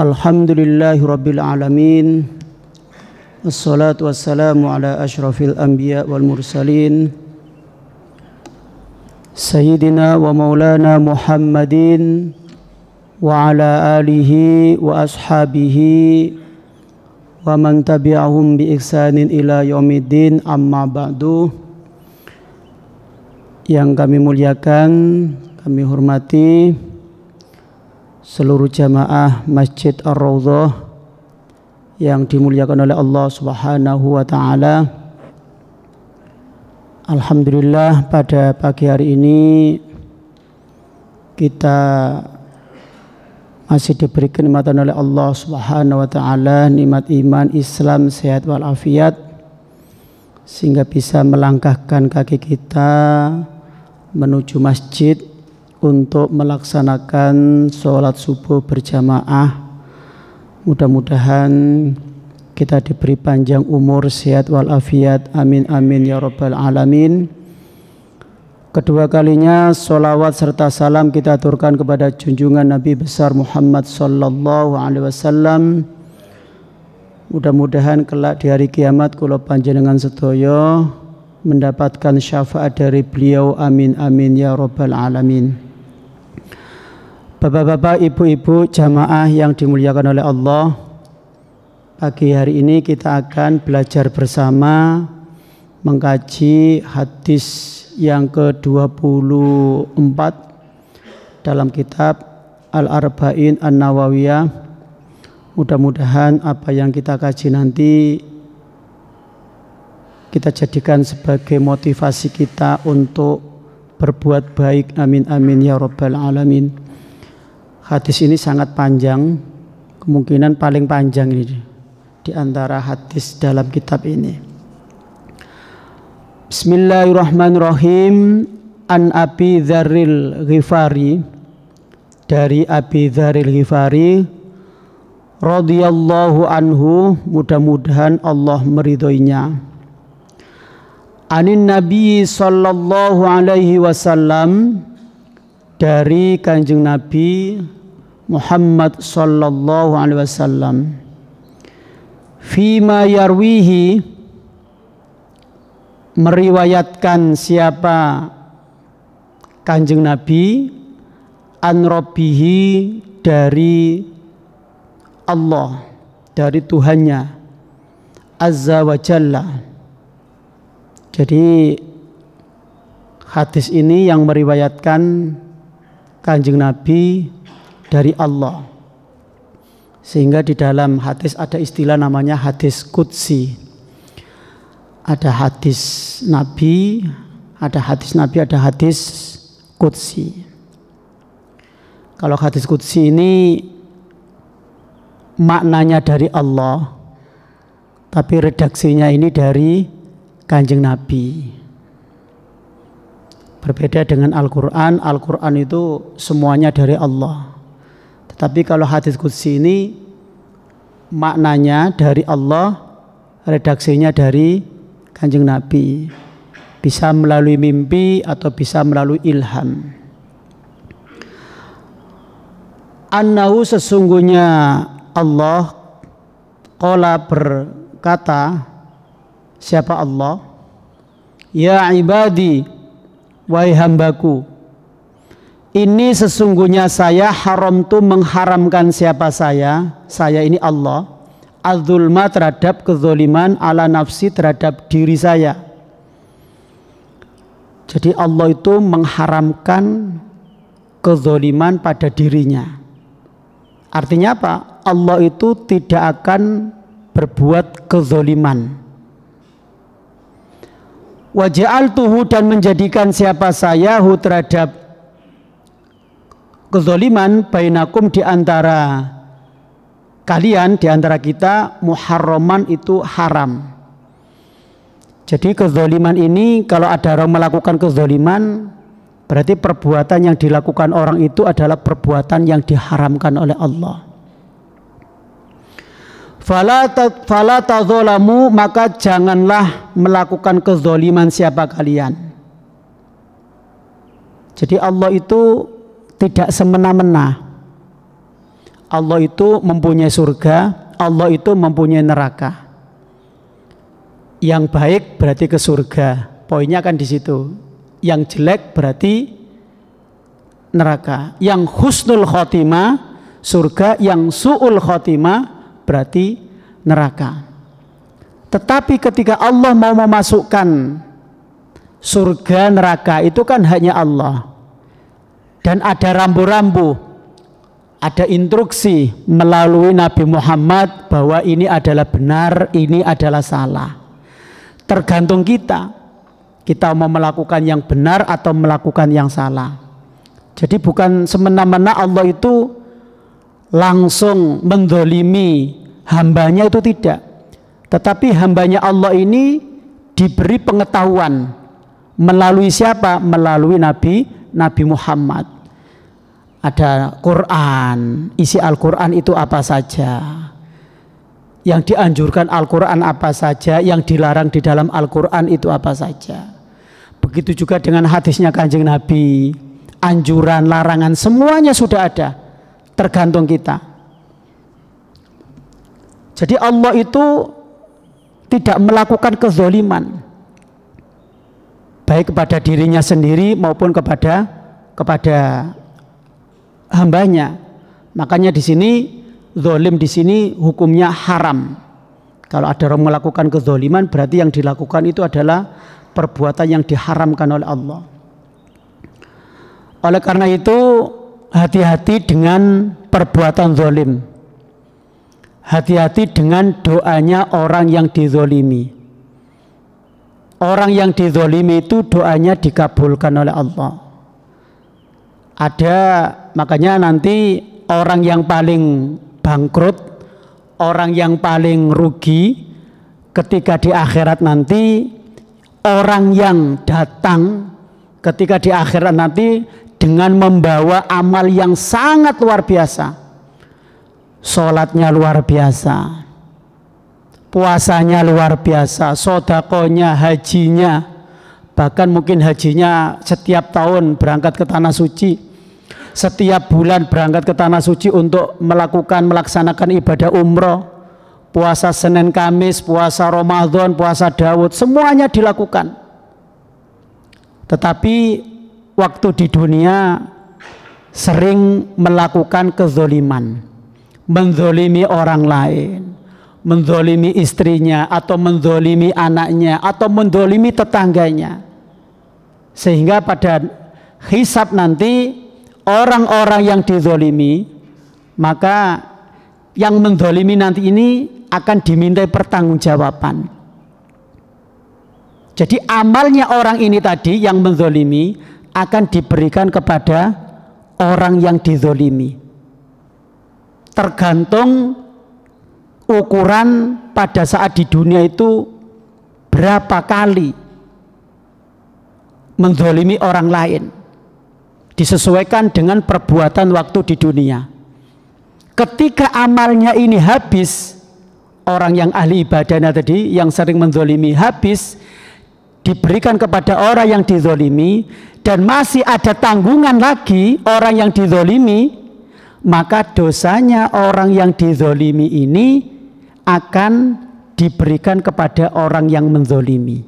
Alhamdulillahi rabbil alamin. Wassalatu wassalamu ala asyrafil anbiya wal mursalin Sayyidina wa maulana Muhammadin wa ala alihi wa ashabihi wa man tabi'ahum bi ihsanin ila yaumiddin, amma ba'du. Yang kami muliakan, kami hormati seluruh jamaah Masjid Ar-Raudhah yang dimuliakan oleh Allah Subhanahu wa ta'ala. Alhamdulillah, pada pagi hari ini kita masih diberi kenikmatan oleh Allah Subhanahu wa ta'ala, nikmat iman, Islam, sehat walafiat, sehingga bisa melangkahkan kaki kita menuju masjid untuk melaksanakan sholat subuh berjamaah. Mudah-mudahan kita diberi panjang umur, sehat walafiat, amin amin ya rabbal alamin. Kedua kalinya sholawat serta salam kita aturkan kepada junjungan Nabi besar Muhammad sallallahu alaihi wasallam. Mudah-mudahan kelak di hari kiamat kula panjenengan sedaya mendapatkan syafaat dari beliau, amin amin ya rabbal alamin. Bapak-bapak, ibu-ibu jamaah yang dimuliakan oleh Allah, pagi hari ini kita akan belajar bersama mengkaji hadis yang ke-24 dalam kitab Al-Arba'in An-Nawawiyah. Mudah-mudahan apa yang kita kaji nanti kita jadikan sebagai motivasi kita untuk berbuat baik, amin amin ya rabbal alamin. Hadis ini sangat panjang, kemungkinan paling panjang ini di antara hadis dalam kitab ini. Bismillahirrahmanirrahim. An Abi Dzarril Ghifari, dari Abi Dzarril Ghifari radhiyallahu anhu, mudah-mudahan Allah meridhoinya. Anin Nabi sallallahu alaihi wasallam, dari Kanjeng Nabi Muhammad sallallahu alaihi wasallam, fima yarwihi, meriwayatkan siapa Kanjeng Nabi, an rabbihi, dari Allah, dari Tuhannya azza wa jalla. Jadi hadis ini yang meriwayatkan Kanjeng Nabi dari Allah, sehingga di dalam hadis ada istilah namanya hadis qudsi. Ada hadis Nabi, ada hadis Nabi, ada hadis qudsi. Kalau hadis qudsi ini maknanya dari Allah, tapi redaksinya ini dari Kanjeng Nabi. Berbeda dengan Al-Quran. Al-Quran itu semuanya dari Allah. Tetapi kalau hadis qudsi ini maknanya dari Allah, redaksinya dari Kanjeng Nabi. Bisa melalui mimpi atau bisa melalui ilham. Annahu, sesungguhnya Allah, qala, berkata, siapa Allah? Ya ibadi, wahai hambaku, ini sesungguhnya saya haramtu, mengharamkan siapa saya ini Allah, az-zulma, terhadap kezoliman, ala nafsi, terhadap diri saya. Jadi Allah itu mengharamkan kezoliman pada dirinya. Artinya apa? Allah itu tidak akan berbuat kezoliman. Wa ja'altuhu, dan menjadikan siapa saya, hu, terhadap kezoliman, bainakum, di antara kalian, di antara kita, muharraman, itu haram. Jadi kezoliman ini, kalau ada orang melakukan kezoliman, berarti perbuatan yang dilakukan orang itu adalah perbuatan yang diharamkan oleh Allah. Fala tadzalamu, maka janganlah melakukan kezaliman siapa kalian. Jadi Allah itu tidak semena-mena. Allah itu mempunyai surga, Allah itu mempunyai neraka. Yang baik berarti ke surga, poinnya kan di situ. Yang jelek berarti neraka. Yang husnul khotimah surga, yang su'ul khotimah berarti neraka. Tetapi ketika Allah mau memasukkan surga neraka itu kan hanya Allah. Dan ada rambu-rambu, ada instruksi melalui Nabi Muhammad bahwa ini adalah benar, ini adalah salah. Tergantung kita mau melakukan yang benar atau melakukan yang salah. Jadi bukan semena-mena Allah itu langsung mendolimi hambanya, itu tidak. Tetapi hambanya Allah ini diberi pengetahuan melalui siapa? Melalui Nabi Muhammad. Ada Quran, isi Al-Quran itu apa saja, yang dianjurkan Al-Quran apa saja, yang dilarang di dalam Al-Quran itu apa saja. Begitu juga dengan hadisnya Kanjeng Nabi, anjuran, larangan, semuanya sudah ada, tergantung kita. Jadi Allah itu tidak melakukan kezaliman, baik kepada dirinya sendiri maupun kepada hambanya. Makanya di sini zalim di sini hukumnya haram. Kalau ada orang melakukan kezaliman berarti yang dilakukan itu adalah perbuatan yang diharamkan oleh Allah. Oleh karena itu hati-hati dengan perbuatan zalim. Hati-hati dengan doanya orang yang dizalimi. Orang yang dizalimi itu doanya dikabulkan oleh Allah. Ada, makanya nanti orang yang paling bangkrut, orang yang paling rugi ketika di akhirat nanti, orang yang datang ketika di akhirat nanti dengan membawa amal yang sangat luar biasa. Sholatnya luar biasa, puasanya luar biasa, sodakonya, hajinya, bahkan mungkin hajinya setiap tahun berangkat ke tanah suci, setiap bulan berangkat ke tanah suci untuk melaksanakan ibadah umroh, puasa Senin Kamis, puasa Ramadan, puasa Daud, semuanya dilakukan. Tetapi waktu di dunia sering melakukan kezaliman, menzalimi orang lain, menzalimi istrinya atau menzalimi anaknya atau menzalimi tetangganya, sehingga pada hisab nanti orang-orang yang dizalimi, maka yang menzalimi nanti ini akan dimintai pertanggungjawaban. Jadi amalnya orang ini tadi yang menzalimi akan diberikan kepada orang yang dizalimi. Tergantung ukuran pada saat di dunia itu berapa kali menzalimi orang lain, disesuaikan dengan perbuatan waktu di dunia. Ketika amalnya ini habis, orang yang ahli ibadahnya tadi yang sering menzalimi habis, diberikan kepada orang yang dizalimi, dan masih ada tanggungan lagi orang yang dizalimi, maka dosanya orang yang dizalimi ini akan diberikan kepada orang yang menzalimi.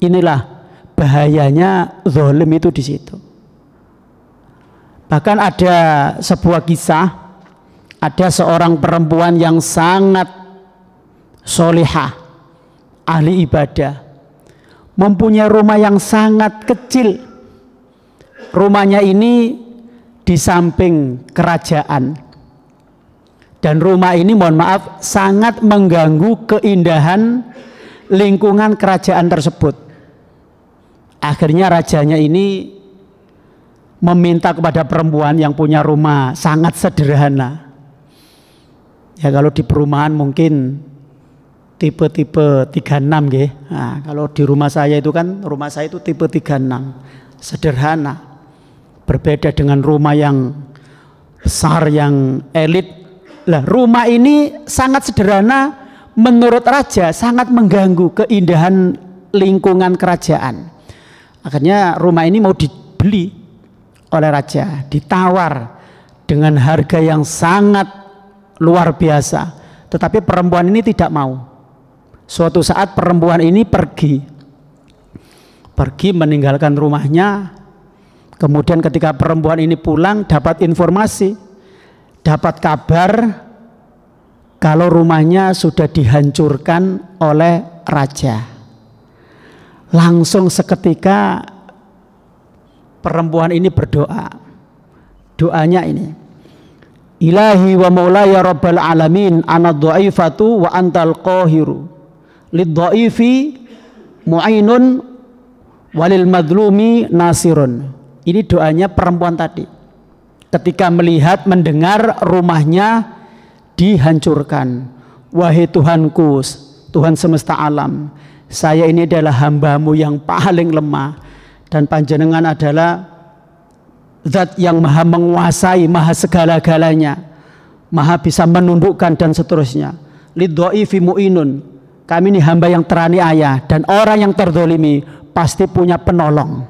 Inilah bahayanya zalim itu di situ. Bahkan ada sebuah kisah, ada seorang perempuan yang sangat solihah, ahli ibadah, mempunyai rumah yang sangat kecil. Rumahnya ini di samping kerajaan, dan rumah ini mohon maaf sangat mengganggu keindahan lingkungan kerajaan tersebut. Akhirnya rajanya ini meminta kepada perempuan yang punya rumah sangat sederhana. Ya kalau di perumahan mungkin tipe-tipe 36 nggih. Nah, kalau di rumah saya itu kan, rumah saya itu tipe 36, sederhana. Berbeda dengan rumah yang besar, yang elit. Lah, rumah ini sangat sederhana, menurut raja sangat mengganggu keindahan lingkungan kerajaan. Akhirnya rumah ini mau dibeli oleh raja, ditawar dengan harga yang sangat luar biasa. Tetapi perempuan ini tidak mau. Suatu saat perempuan ini pergi meninggalkan rumahnya. Kemudian ketika perempuan ini pulang dapat informasi, dapat kabar kalau rumahnya sudah dihancurkan oleh raja. Langsung seketika perempuan ini berdoa. Doanya ini, Ilahi wa maulaya rabbal alamin, ana dhaifatu wa antal qahiru, lid-dhaifi mu'inun walil madlumi nasirun. Ini doanya perempuan tadi ketika melihat mendengar rumahnya dihancurkan. Wahai Tuhanku, Tuhan semesta alam, saya ini adalah hambamu yang paling lemah, dan panjenengan adalah zat yang maha menguasai, maha segala-galanya, maha bisa menundukkan dan seterusnya. Lidhoifi mu'inun, kami ini hamba yang teraniaya, dan orang yang terzolimi pasti punya penolong,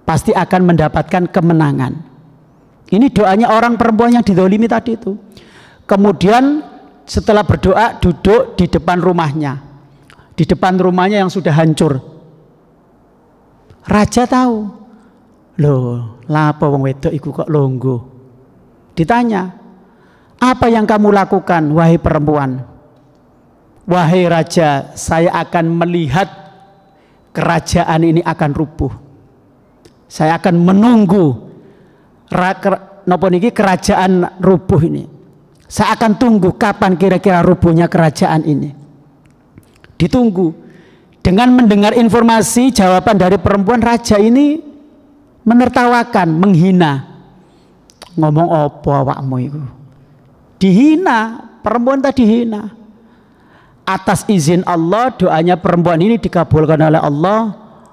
pasti akan mendapatkan kemenangan. Ini doanya orang perempuan yang dizolimi tadi itu. Kemudian setelah berdoa duduk di depan rumahnya, di depan rumahnya yang sudah hancur. Raja tahu, loh, lapo wong wedok iku kok longgo. Ditanya, apa yang kamu lakukan wahai perempuan? Wahai raja, saya akan melihat kerajaan ini akan rubuh. Saya akan menunggu napa niki kerajaan rubuh ini. Saya akan tunggu kapan kira-kira rubuhnya kerajaan ini. Ditunggu. Dengan mendengar informasi jawaban dari perempuan, raja ini menertawakan, menghina. Ngomong apa awakmu itu? Dihina, perempuan tadi dihina. Atas izin Allah, doanya perempuan ini dikabulkan oleh Allah.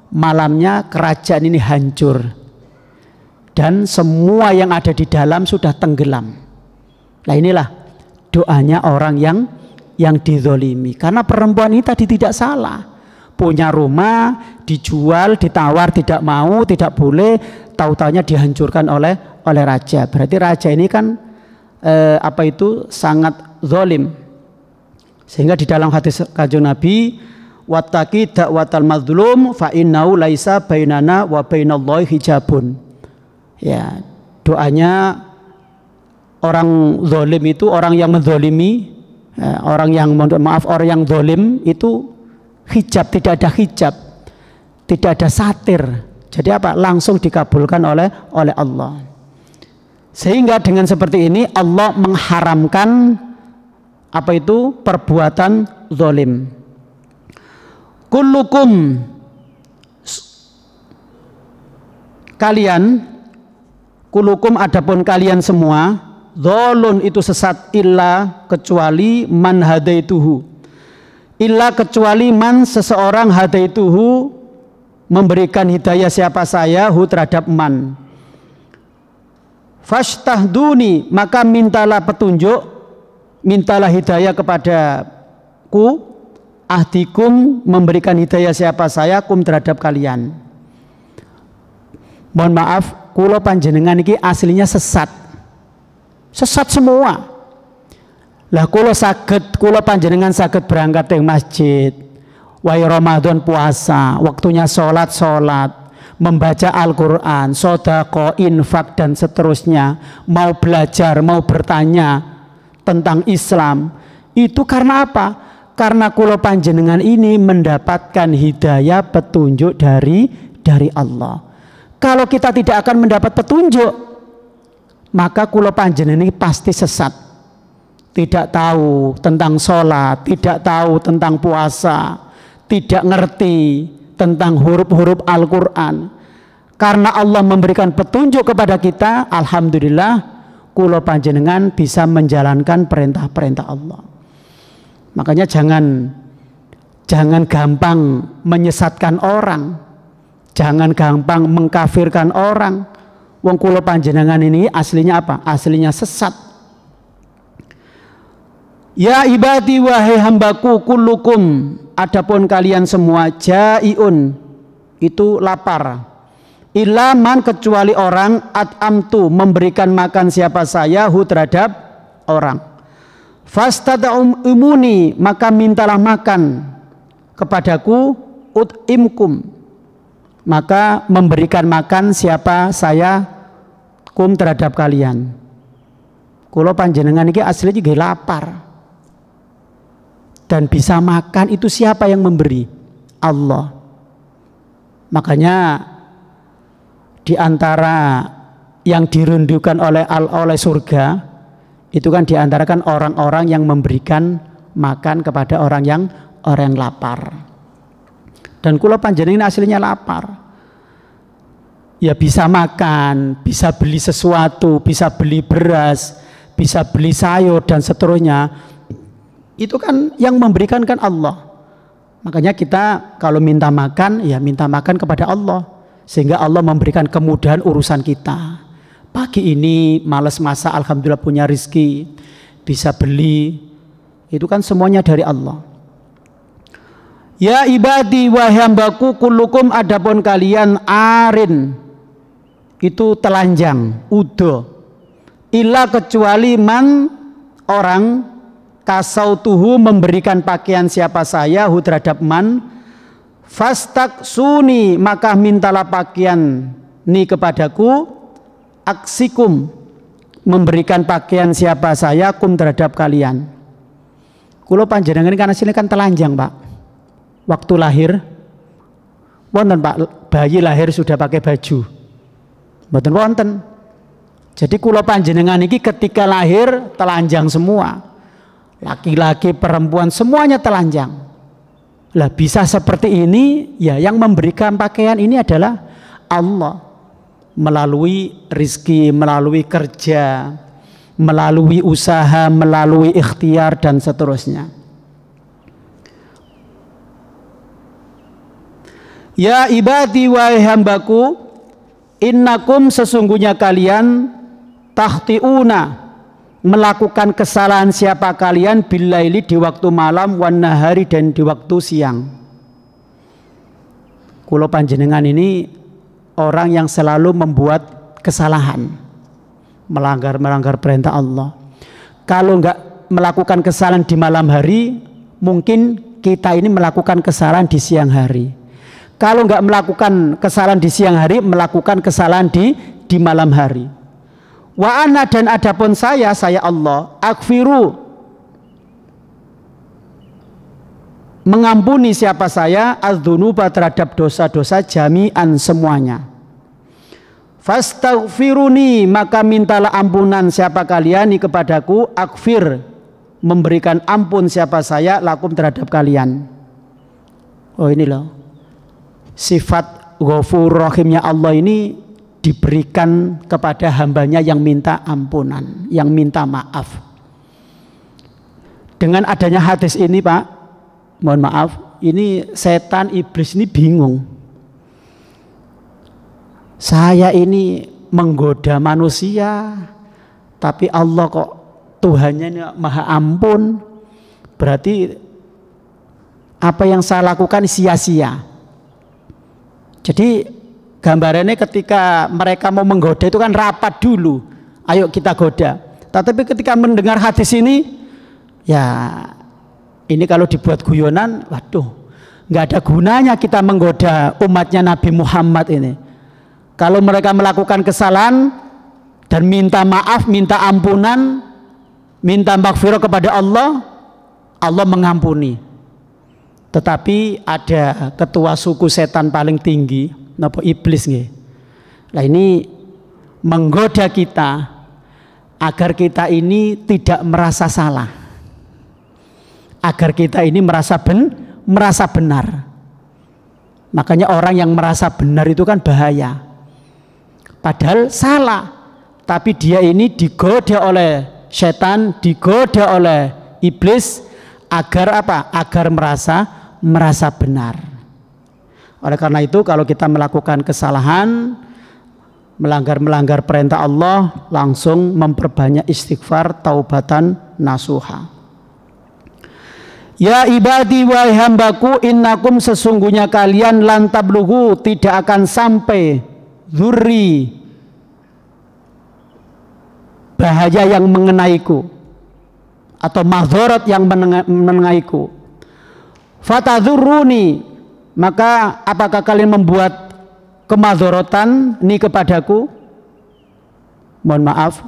Malamnya kerajaan ini hancur, dan semua yang ada di dalam sudah tenggelam. Nah, inilah doanya orang yang dizolimi. Karena perempuan ini tadi tidak salah. Punya rumah, dijual, ditawar, tidak mau, tidak boleh, tahu-tahunya dihancurkan oleh raja. Berarti raja ini kan sangat zalim. Sehingga di dalam hadis Kanjeng Nabi, wattaqi da'watal mazlum fa innahu laisa bainana wa bainallahi hijabun. Ya, doanya orang zalim itu, orang yang menzalimi, orang yang orang yang zalim itu hijab, tidak ada hijab, tidak ada satir. Jadi apa? Langsung dikabulkan oleh Allah. Sehingga dengan seperti ini Allah mengharamkan perbuatan zalim. Kullukum, kalian, kulukum adapun kalian semua, dzalun itu sesat, illa kecuali man hadaituhu, illa kecuali man seseorang hadaituhu memberikan hidayah siapa saya hu terhadap man. Fashtahduni, maka mintalah petunjuk, mintalah hidayah kepadaku, ahdikum memberikan hidayah siapa saya kum terhadap kalian. Mohon maaf, kulo panjenengan iki aslinya sesat semua. Lah kulo panjenengan saged berangkat ke masjid, wahai Ramadan puasa, waktunya sholat, membaca Al-Quran, sodako, infak dan seterusnya, mau belajar, mau bertanya tentang Islam. Itu karena apa? Karena kulo panjenengan ini mendapatkan hidayah, petunjuk dari Allah. Kalau kita tidak akan mendapat petunjuk, maka kulo panjenengan ini pasti sesat. Tidak tahu tentang sholat, tidak tahu tentang puasa, tidak ngerti tentang huruf-huruf Al-Quran. Karena Allah memberikan petunjuk kepada kita, alhamdulillah kulo panjenengan bisa menjalankan perintah-perintah Allah. Makanya jangan gampang menyesatkan orang, jangan gampang mengkafirkan orang. Wong kulo panjenengan ini aslinya apa? Aslinya sesat. Ya ibadi, wahai hambaku, kullukum adapun kalian semua, jaiun itu lapar, ilaman kecuali orang at'amtu memberikan makan siapa saya hu terhadap orang. Fastad'umuni maka mintalah makan kepadaku ut'imkum maka memberikan makan siapa saya kum terhadap kalian. Kula panjenengan iki asli juga lapar dan bisa makan, itu siapa yang memberi? Allah. Makanya di antara yang dirindukan oleh surga itu kan diantarakan orang-orang yang memberikan makan kepada orang yang lapar. Dan kula panjenengan aslinya lapar. Ya bisa makan, bisa beli sesuatu, bisa beli beras, bisa beli sayur dan seterusnya. Itu kan yang memberikan kan Allah. Makanya kita kalau minta makan, ya minta makan kepada Allah. Sehingga Allah memberikan kemudahan urusan kita. Pagi ini malas masak, alhamdulillah punya rizki, bisa beli. Itu kan semuanya dari Allah. Ya ibadi wa hambaku kullukum adapun kalian arin. Itu telanjang, udo. Illa kecuali man orang kasautuhu memberikan pakaian siapa saya hu terhadap man fastaksuni maka mintalah pakaian ni kepadaku aksikum memberikan pakaian siapa saya kum terhadap kalian. Kulo panjenengan kan aslinya kan telanjang Pak. Waktu lahir wonten Pak, bayi lahir sudah pakai baju. Mboten wonten. Jadi kulo panjenengan ini ketika lahir telanjang semua. Laki-laki, perempuan semuanya telanjang. Lah bisa seperti ini ya yang memberikan pakaian ini adalah Allah melalui rizki, melalui kerja, melalui usaha, melalui ikhtiar dan seterusnya. Ya ibadi wa hambaku innakum sesungguhnya kalian tahtiuna melakukan kesalahan siapa kalian billaili di waktu malam wan nahari dan di waktu siang. Kulo panjenengan ini orang yang selalu membuat kesalahan, melanggar perintah Allah. Kalau enggak melakukan kesalahan di malam hari, mungkin kita ini melakukan kesalahan di siang hari. Kalau enggak melakukan kesalahan di siang hari, melakukan kesalahan di malam hari. Wa ana dan adapun saya Allah aghfiru mengampuni siapa saya adzunuba terhadap dosa-dosa jami'an semuanya. Fastaghfiruni maka mintalah ampunan siapa kalian kepadaku aghfir memberikan ampun siapa saya lakum terhadap kalian. Oh ini loh sifat Ghafur Rahimnya Allah ini diberikan kepada hambanya yang minta ampunan, yang minta maaf. Dengan adanya hadis ini Pak, mohon maaf, ini setan iblis ini bingung. Saya ini menggoda manusia, tapi Allah kok Tuhannya ini maha ampun. Berarti apa yang saya lakukan sia-sia. Jadi gambarannya ketika mereka mau menggoda itu kan rapat dulu, ayo kita goda. Tetapi ketika mendengar hadis ini, ya ini kalau dibuat guyonan, waduh, nggak ada gunanya kita menggoda umatnya Nabi Muhammad ini. Kalau mereka melakukan kesalahan dan minta maaf, minta ampunan, minta maghfirah kepada Allah, Allah mengampuni. Tetapi ada ketua suku setan paling tinggi, napa iblis nggih. Nah ini menggoda kita agar kita ini tidak merasa salah, agar kita ini merasa benar. Makanya orang yang merasa benar itu kan bahaya, padahal salah, tapi dia ini digoda oleh setan, digoda oleh iblis agar apa? Agar merasa benar. Oleh karena itu kalau kita melakukan kesalahan, melanggar perintah Allah, langsung memperbanyak istighfar, taubatan nasuha. Ya ibadi wa hambaku innakum sesungguhnya kalian lan tablughu tidak akan sampai dzurri, bahaya yang mengenaiku atau madharat yang mengenaiku. Fatadzurruni, maka apakah kalian membuat kemadharatan ni kepadaku? Mohon maaf,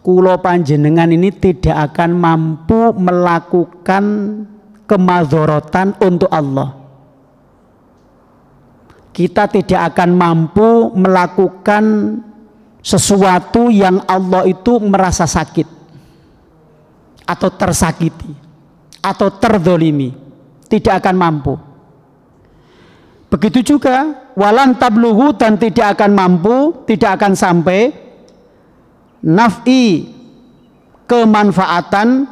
kulo panjenengan ini tidak akan mampu melakukan kemadharatan untuk Allah. Kita tidak akan mampu melakukan sesuatu yang Allah itu merasa sakit atau tersakiti atau terzolimi, tidak akan mampu. Begitu juga walan tablughu, dan tidak akan mampu, tidak akan sampai naf'i, kemanfaatan,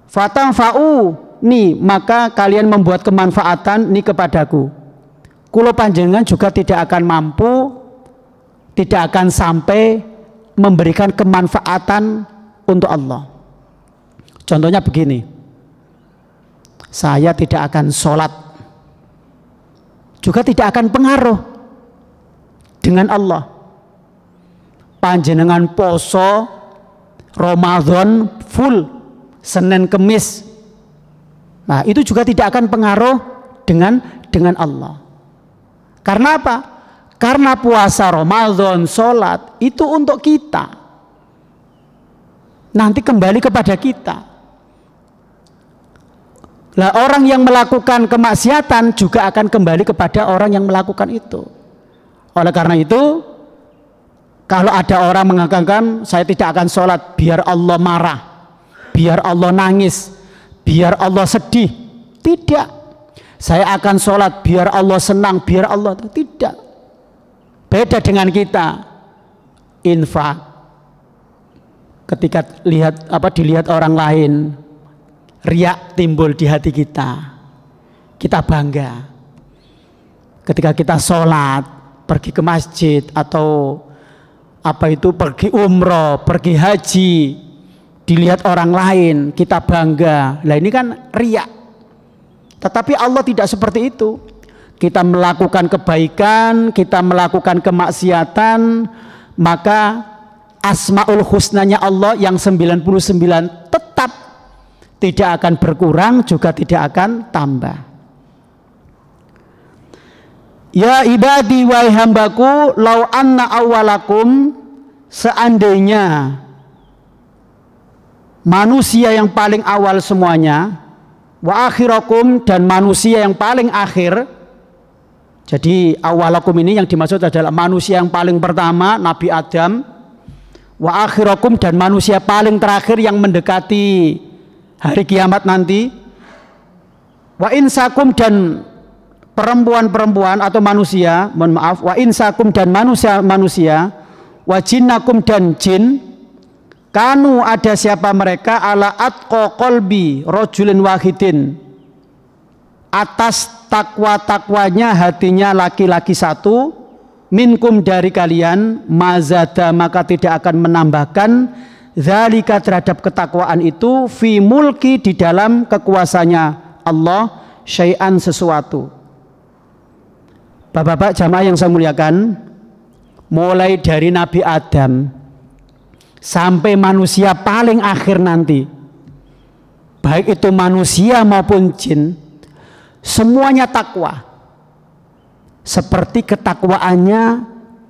fatanfa'u ni, maka kalian membuat kemanfaatan ni kepadaku. Kulo panjenengan juga tidak akan mampu, tidak akan sampai memberikan kemanfaatan untuk Allah. Contohnya begini, saya tidak akan sholat, juga tidak akan pengaruh dengan Allah. Panjenengan poso Ramadan full Senin Kemis, nah itu juga tidak akan pengaruh dengan Allah. Karena apa? Karena puasa Ramadan, sholat itu untuk kita, nanti kembali kepada kita. Lah orang yang melakukan kemaksiatan juga akan kembali kepada orang yang melakukan itu. Oleh karena itu, kalau ada orang mengatakan saya tidak akan sholat biar Allah marah, biar Allah nangis, biar Allah sedih, tidak. Saya akan sholat biar Allah senang, biar Allah, tidak. Beda dengan kita infak. Ketika dilihat orang lain, riak timbul di hati kita, kita bangga. Ketika kita sholat, pergi ke masjid atau pergi umroh, pergi haji, dilihat orang lain, kita bangga. Lah ini kan riak. Tetapi Allah tidak seperti itu. Kita melakukan kebaikan, kita melakukan kemaksiatan, maka Asmaul Husnanya Allah yang 99 tetap tidak akan berkurang, juga tidak akan tambah. Ya ibadi wahai hambaku, lau anna awalakum, seandainya manusia yang paling awal semuanya, wa akhirakum, dan manusia yang paling akhir. Jadi awalakum ini yang dimaksud adalah manusia yang paling pertama Nabi Adam, wa akhirakum, dan manusia paling terakhir yang mendekati hari kiamat nanti, wa insakum, dan perempuan-perempuan atau manusia, mohon maaf, wa insakum, dan manusia, wa jinnakum, dan jin, kanu, ada siapa mereka, ala atqa qalbi rajulin wahidin, atas takwa-takwanya hatinya laki-laki satu, minkum, dari kalian, mazada, maka tidak akan menambahkan, zalika, terhadap ketakwaan itu, fi mulki, di dalam kekuasaannya Allah, syai'an, sesuatu. Bapak-bapak jamaah yang saya muliakan, mulai dari Nabi Adam sampai manusia paling akhir nanti, baik itu manusia maupun jin, semuanya takwa. Seperti ketakwaannya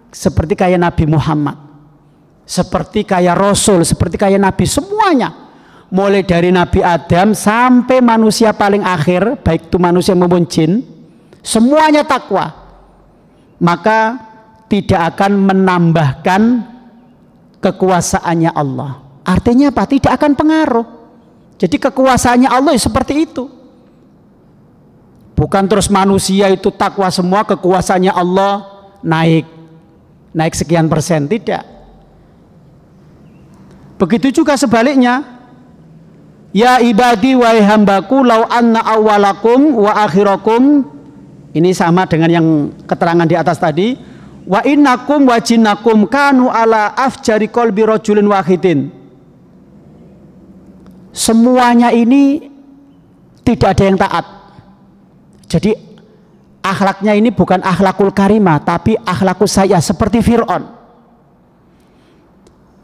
seperti kayak Nabi Muhammad, seperti kayak Rasul, seperti kayak Nabi, semuanya. Mulai dari Nabi Adam sampai manusia paling akhir, baik itu manusia maupun jin, semuanya takwa. Maka tidak akan menambahkan kekuasaannya Allah. Artinya apa? Tidak akan pengaruh. Jadi kekuasaannya Allah seperti itu. Bukan terus manusia itu takwa semua, kekuasaannya Allah naik sekian persen, tidak. Begitu juga sebaliknya. Ya ibadi wahai hambaku, lau anna awalakum wa akhirakum, ini sama dengan yang keterangan di atas tadi, wa innakum wa jinnakum kanu ala afjari qalbi rajulin wahidin. Semuanya ini tidak ada yang taat. Jadi akhlaknya ini bukan akhlakul karimah, tapi akhlakus saya seperti Fir'aun.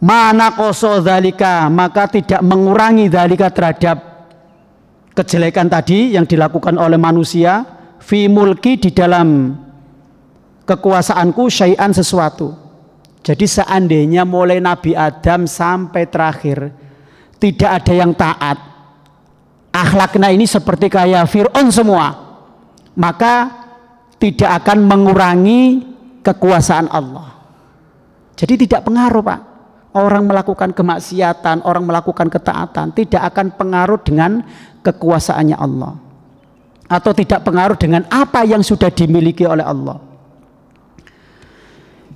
Mana koso dzalika, maka tidak mengurangi dzalika terhadap kejelekan tadi yang dilakukan oleh manusia, fi mulki di dalam kekuasaanku, syai'an sesuatu. Jadi seandainya mulai Nabi Adam sampai terakhir tidak ada yang taat, akhlaknya ini seperti kayak Fir'aun semua, maka tidak akan mengurangi kekuasaan Allah. Jadi tidak pengaruh, Pak. Orang melakukan kemaksiatan, orang melakukan ketaatan tidak akan pengaruh dengan kekuasaannya Allah, atau tidak pengaruh dengan apa yang sudah dimiliki oleh Allah.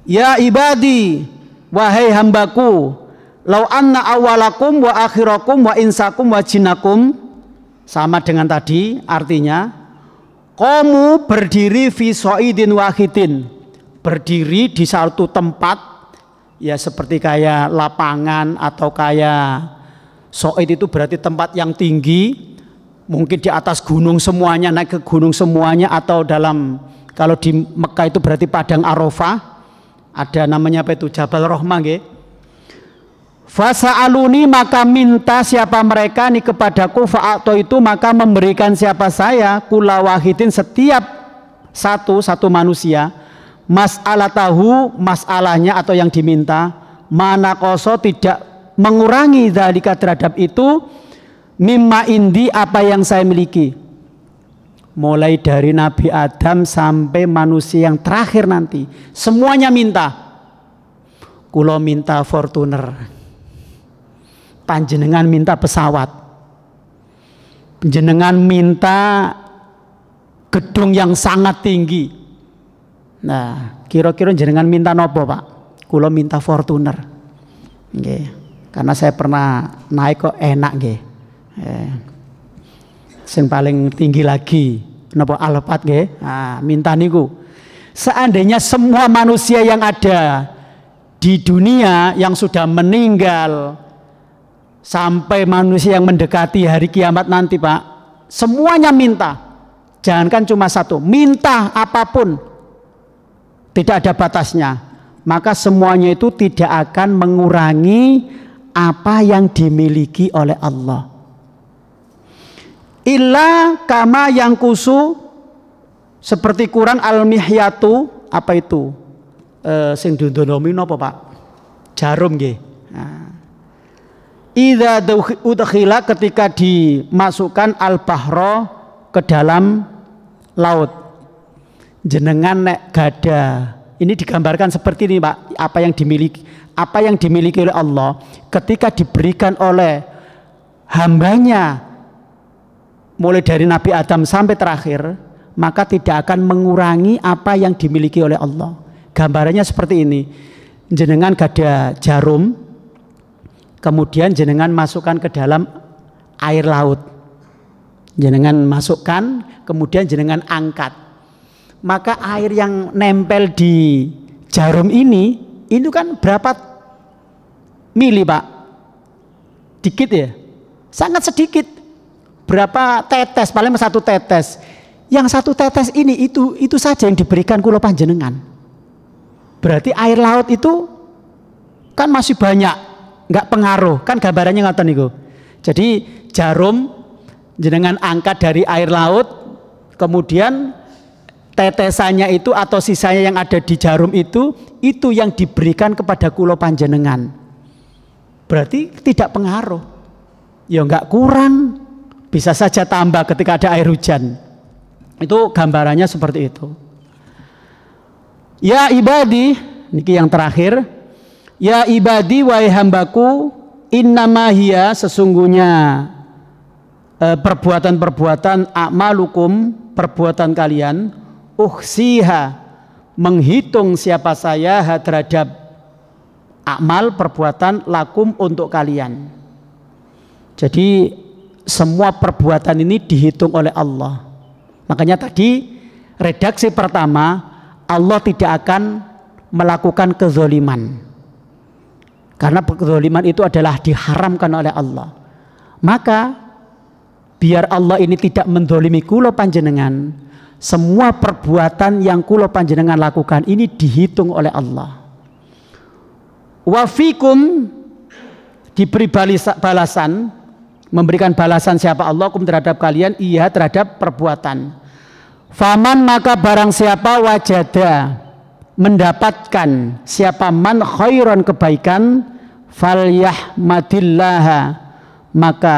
Ya ibadi, wahai hambaku, lau anna awalakum wa akhirakum wa insakum wa jinakum, sama dengan tadi, artinya kamu berdiri fi so'idin wahidin, berdiri di satu tempat, ya seperti kayak lapangan atau kayak so'id itu berarti tempat yang tinggi, mungkin di atas gunung semuanya, naik ke gunung semuanya, atau dalam, kalau di Mekah itu berarti padang Arafah, ada namanya apa itu, Jabal Rahmah nggih. Fasa'aluni, maka minta siapa mereka nih kepadaku, fa'ato itu maka memberikan siapa saya, kula wahidin setiap satu manusia, masalah tahu masalahnya atau yang diminta, mana koso tidak mengurangi dzalika terhadap itu, mimma indi apa yang saya miliki. Mulai dari Nabi Adam sampai manusia yang terakhir nanti, semuanya minta. Kulo minta Fortuner, panjenengan minta pesawat, panjenengan minta gedung yang sangat tinggi. Nah, kira-kira jenengan minta nopo, Pak? Kulo minta Fortuner. Nggih. Karena saya pernah naik kok enak nggih. Sing paling tinggi lagi napa Alphard nggih. Nah, minta niku. Seandainya semua manusia yang ada di dunia yang sudah meninggal sampai manusia yang mendekati hari kiamat nanti, Pak, semuanya minta. Jangankan cuma satu, minta apapun. Tidak ada batasnya, maka semuanya itu tidak akan mengurangi apa yang dimiliki oleh Allah. Illa kama yang kusu, seperti kurang al-mihyatu, apa itu? Sing dundonomi napa, Pak? Jarum nggih. Nah. Idza udkhila, ketika dimasukkan al-bahra ke dalam laut. Jenengan nek gada, ini digambarkan seperti ini, Pak, apa yang dimiliki oleh Allah ketika diberikan oleh hambanya mulai dari Nabi Adam sampai terakhir, maka tidak akan mengurangi apa yang dimiliki oleh Allah. Gambarannya seperti ini, jenengan gada jarum, kemudian jenengan masukkan ke dalam air laut, jenengan masukkan, kemudian jenengan angkat, maka air yang nempel di jarum ini itu kan berapa mili, Pak? Dikit ya? Sangat sedikit. Berapa tetes? Paling satu tetes. Yang satu tetes ini itu saja yang diberikan kula panjenengan. Berarti air laut itu kan masih banyak, nggak pengaruh. Kan gambarannya ngoten niku. Jadi jarum jenengan angkat dari air laut, kemudian tetesannya itu atau sisanya yang ada di jarum itu yang diberikan kepada kula panjenengan. Berarti tidak pengaruh, ya enggak kurang, bisa saja tambah ketika ada air hujan. Itu gambarannya seperti itu. Ya ibadi, niki yang terakhir. Ya ibadi, wahai hambaku, innama hiya, sesungguhnya perbuatan-perbuatan, a'malukum, perbuatan kalian, uhsiha, menghitung siapa saya terhadap amal perbuatan, lakum, untuk kalian. Jadi semua perbuatan ini dihitung oleh Allah. Makanya tadi redaksi pertama, Allah tidak akan melakukan kezoliman, karena kezoliman itu adalah diharamkan oleh Allah. Maka biar Allah ini tidak mendolimi kula panjenengan, Semua perbuatan yang kula panjenengan lakukan ini dihitung oleh Allah. Wa fikum, diberi balasan, memberikan balasan siapa Allah kum terhadap kalian, iya terhadap perbuatan. Faman, maka barang siapa wajada, mendapatkan siapa man khairan, kebaikan, falyahmadillaha, maka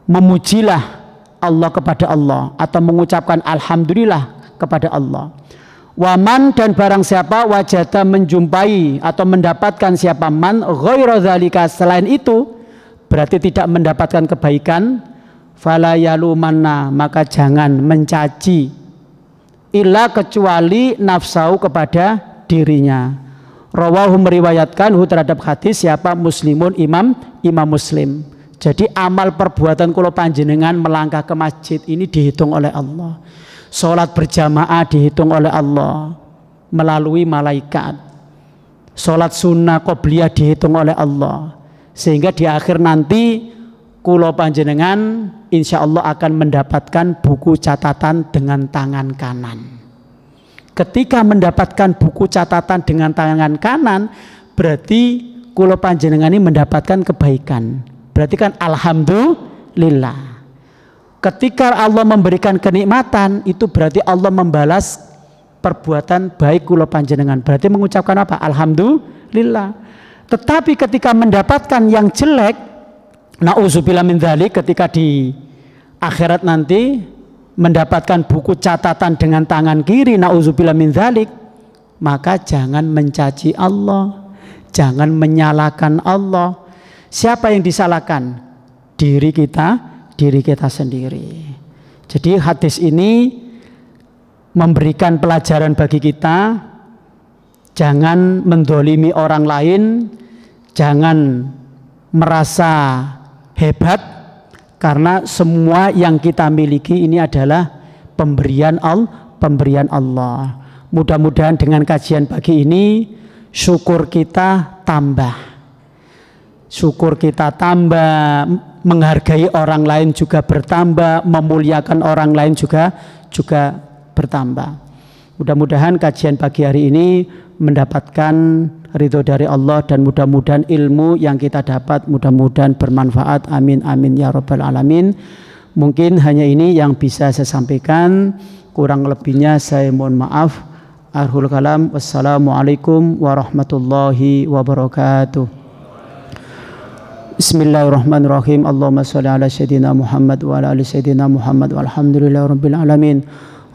memujilah Allah kepada Allah atau mengucapkan alhamdulillah kepada Allah. Waman, dan barang siapa wajada, menjumpai atau mendapatkan siapa man ghaira dzalika, selain itu berarti tidak mendapatkan kebaikan, fala yalumanna, maka jangan mencaci, illa, kecuali nafsau, kepada dirinya. Rawahu, meriwayatkan terhadap hadis siapa Muslimun, Imam Muslim. Jadi amal perbuatan kula panjenengan melangkah ke masjid ini dihitung oleh Allah. Sholat berjamaah dihitung oleh Allah melalui malaikat. Sholat sunnah qobliyah dihitung oleh Allah. Sehingga di akhir nanti kula panjenengan insya Allah akan mendapatkan buku catatan dengan tangan kanan. Ketika mendapatkan buku catatan dengan tangan kanan, berarti kula panjenengan ini mendapatkan kebaikan. Berarti kan alhamdulillah. Ketika Allah memberikan kenikmatan, itu berarti Allah membalas perbuatan baik kula panjenengan. Berarti mengucapkan apa? Alhamdulillah. Tetapi ketika mendapatkan yang jelek, nauzubillah min dzalik, ketika di akhirat nanti mendapatkan buku catatan dengan tangan kiri, nauzubillah min dzalik, maka jangan mencaci Allah, jangan menyalahkan Allah. Siapa yang disalahkan? Diri kita sendiri. Jadi hadis ini memberikan pelajaran bagi kita, jangan mendolimi orang lain, jangan merasa hebat, karena semua yang kita miliki ini adalah pemberian Allah. Mudah-mudahan dengan kajian pagi ini syukur kita tambah. Syukur kita tambah, menghargai orang lain juga bertambah, memuliakan orang lain juga bertambah. Mudah-mudahan kajian pagi hari ini mendapatkan ridho dari Allah, dan mudah-mudahan ilmu yang kita dapat mudah-mudahan bermanfaat. Amin amin ya rabbal alamin. Mungkin hanya ini yang bisa saya sampaikan, kurang lebihnya saya mohon maaf. Akhirul kalam, wassalamualaikum warahmatullahi wabarakatuh. Bismillahirrahmanirrahim. Allahumma sholli ala sayyidina Muhammad wa ala ali sayyidina Muhammad walhamdulillahi rabbil alamin.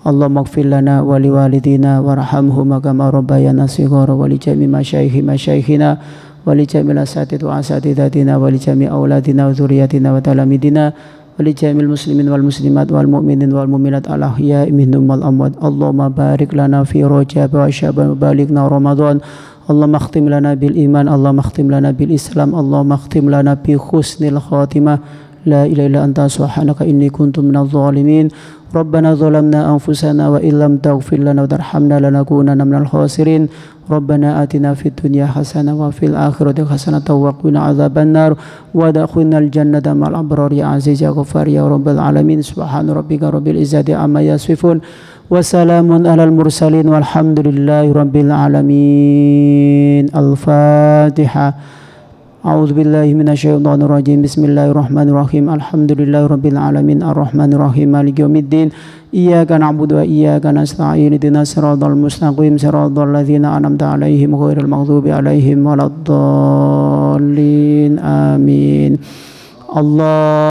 Allahumma ighfir lana wa liwalidina warhamhuma kama rabbayana shighara wa li jami' masyayikhina wa li jami'il asatidz wa asatidatina wa li jami' auladina wa dzurriyyatina wa talamidina wa li jami'il muslimin wal muslimat wal mu'minin wal mu'minat al ahya'i minhum wal amwat. Allahumma barik lana fi Rajab wa Sya'ban wa balighna Ramadan. Allahumma khtim lana bil iman, Allahumma khtim lana bil islam, Allahumma khtim lana bi husnil khatimah. La ilaha illa anta subhanaka inni kuntu minadh dhalimin. Rabbana zalamna anfusana wa illam taghfir lana wa tarhamna lanakunanna minal khasirin. Rabbana atina fid dunya hasanah wa fil akhirati hasanah wa qina adzabannar wa adkhilnal jannata ma'al abrar ya aziz ya ghaffar ya rabbal alamin. Subhana rabbika rabbil izzati amma yasifun. Wassalamun alal mursalin walhamdulillahi rabbil alamin. Al-Fatihah. A'udzu billahi minasyaitonir rajim. Bismillahirrahmanirrahim. Alhamdulillahi rabbil alamin arrahmanir rahim maliki yaumiddin. Iyyaka na'budu wa iyyaka nasta'in. Ihdinas siratal mustaqim siratal ladzina an'amta 'alaihim ghairil maghdubi 'alaihim waladdallin. Amin. Allah